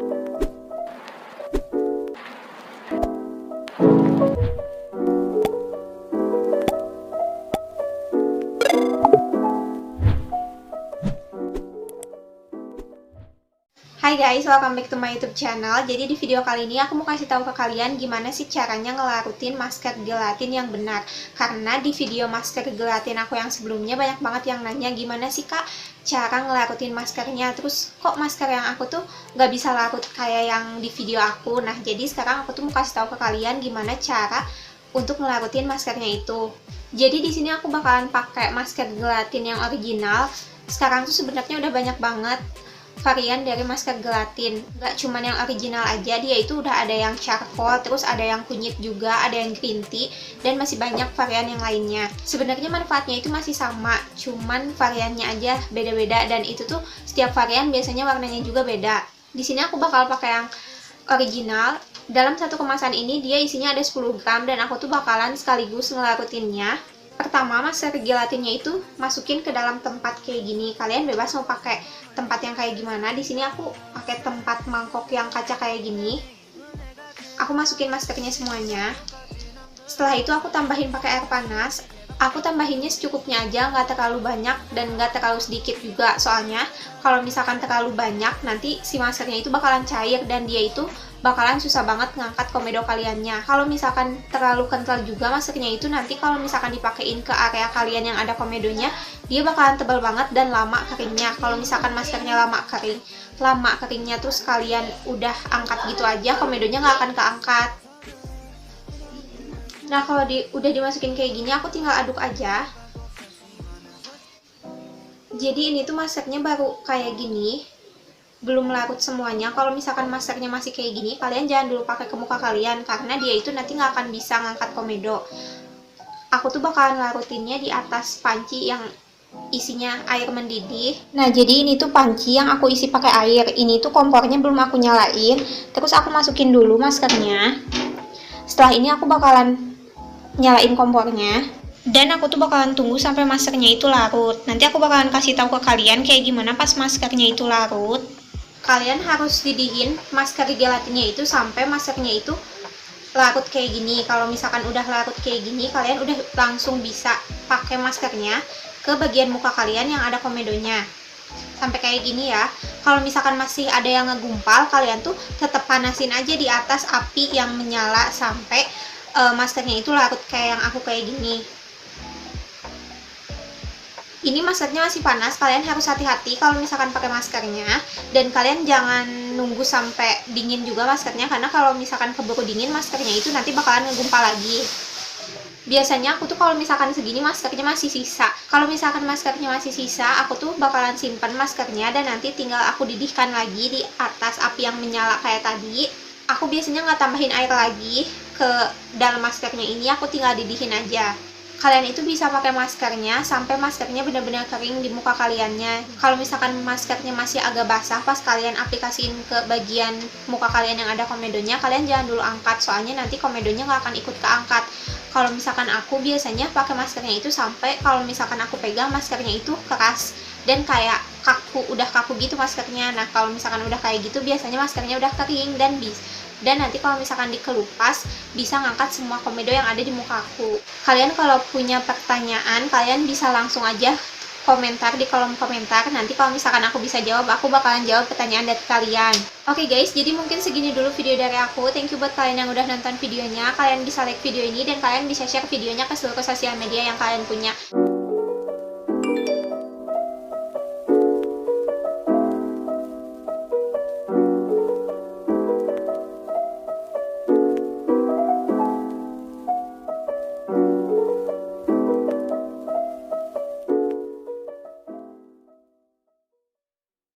Hai guys, welcome back to my YouTube channel. Jadi di video kali ini aku mau kasih tahu ke kalian gimana sih caranya ngelarutin masker gelatin yang benar. Karena di video masker gelatin aku yang sebelumnya banyak banget yang nanya gimana sih kak cara ngelarutin maskernya. Terus kok masker yang aku tuh nggak bisa larut kayak yang di video aku. Nah jadi sekarang aku tuh mau kasih tahu ke kalian gimana cara untuk ngelarutin maskernya itu. Jadi di sini aku bakalan pakai masker gelatin yang original. Sekarang tuh sebenarnya udah banyak banget varian dari masker gelatin, gak cuman yang original aja, dia itu udah ada yang charcoal, terus ada yang kunyit juga, ada yang green tea, dan masih banyak varian yang lainnya. Sebenarnya manfaatnya itu masih sama, cuman variannya aja beda-beda, dan itu tuh setiap varian biasanya warnanya juga beda. Di sini aku bakal pakai yang original. Dalam satu kemasan ini dia isinya ada 10 gram, dan aku tuh bakalan sekaligus ngelarutinnya. Pertama, masker gelatinnya itu masukin ke dalam tempat kayak gini. Kalian bebas mau pakai tempat yang kayak gimana. Di sini aku pakai tempat mangkok yang kaca kayak gini. Aku masukin maskernya semuanya. Setelah itu aku tambahin pakai air panas. Aku tambahinnya secukupnya aja, nggak terlalu banyak dan nggak terlalu sedikit juga. Soalnya kalau misalkan terlalu banyak, nanti si maskernya itu bakalan cair dan dia itu bakalan susah banget ngangkat komedo kaliannya. Kalau misalkan terlalu kental juga maskernya itu, nanti kalau misalkan dipakein ke area kalian yang ada komedonya, dia bakalan tebal banget dan lama keringnya. Kalau misalkan maskernya lama keringnya terus kalian udah angkat gitu aja, komedonya nggak akan keangkat. Nah kalau udah dimasukin kayak gini, aku tinggal aduk aja. Jadi ini tuh maskernya baru kayak gini, belum larut semuanya. Kalau misalkan maskernya masih kayak gini, kalian jangan dulu pakai ke muka kalian, karena dia itu nanti nggak akan bisa ngangkat komedo. Aku tuh bakalan larutinnya di atas panci yang isinya air mendidih. Nah jadi ini tuh panci yang aku isi pakai air. Ini tuh kompornya belum aku nyalain. Terus aku masukin dulu maskernya. Setelah ini aku bakalan nyalain kompornya. Dan aku tuh bakalan tunggu sampai maskernya itu larut. Nanti aku bakalan kasih tahu ke kalian kayak gimana pas maskernya itu larut. Kalian harus didihin masker gelatinnya itu sampai maskernya itu larut kayak gini. Kalau misalkan udah larut kayak gini, kalian udah langsung bisa pakai maskernya ke bagian muka kalian yang ada komedonya. Sampai kayak gini ya. Kalau misalkan masih ada yang ngegumpal, kalian tuh tetap panasin aja di atas api yang menyala sampai maskernya itu larut kayak yang aku kayak gini. Ini maskernya masih panas, kalian harus hati-hati kalau misalkan pakai maskernya, dan kalian jangan nunggu sampai dingin juga maskernya, karena kalau misalkan keburu dingin maskernya itu nanti bakalan ngegumpal lagi. Biasanya aku tuh kalau misalkan segini maskernya masih sisa. Kalau misalkan maskernya masih sisa, aku tuh bakalan simpan maskernya dan nanti tinggal aku didihkan lagi di atas api yang menyala kayak tadi. Aku biasanya nggak tambahin air lagi ke dalam maskernya ini, aku tinggal didihin aja. Kalian itu bisa pakai maskernya sampai maskernya benar-benar kering di muka kaliannya. Kalau misalkan maskernya masih agak basah pas kalian aplikasiin ke bagian muka kalian yang ada komedonya, kalian jangan dulu angkat, soalnya nanti komedonya nggak akan ikut keangkat. Kalau misalkan aku biasanya pakai maskernya itu sampai kalau misalkan aku pegang maskernya itu keras dan kayak kaku, udah kaku gitu maskernya. Nah kalau misalkan udah kayak gitu, biasanya maskernya udah kering dan nanti kalau misalkan dikelupas bisa ngangkat semua komedo yang ada di muka aku. Kalian kalau punya pertanyaan, kalian bisa langsung aja komentar di kolom komentar. Nanti kalau misalkan aku bisa jawab, aku bakalan jawab pertanyaan dari kalian. Oke guys, jadi mungkin segini dulu video dari aku. Thank you buat kalian yang udah nonton videonya. Kalian bisa like video ini dan kalian bisa share videonya ke seluruh sosial media yang kalian punya.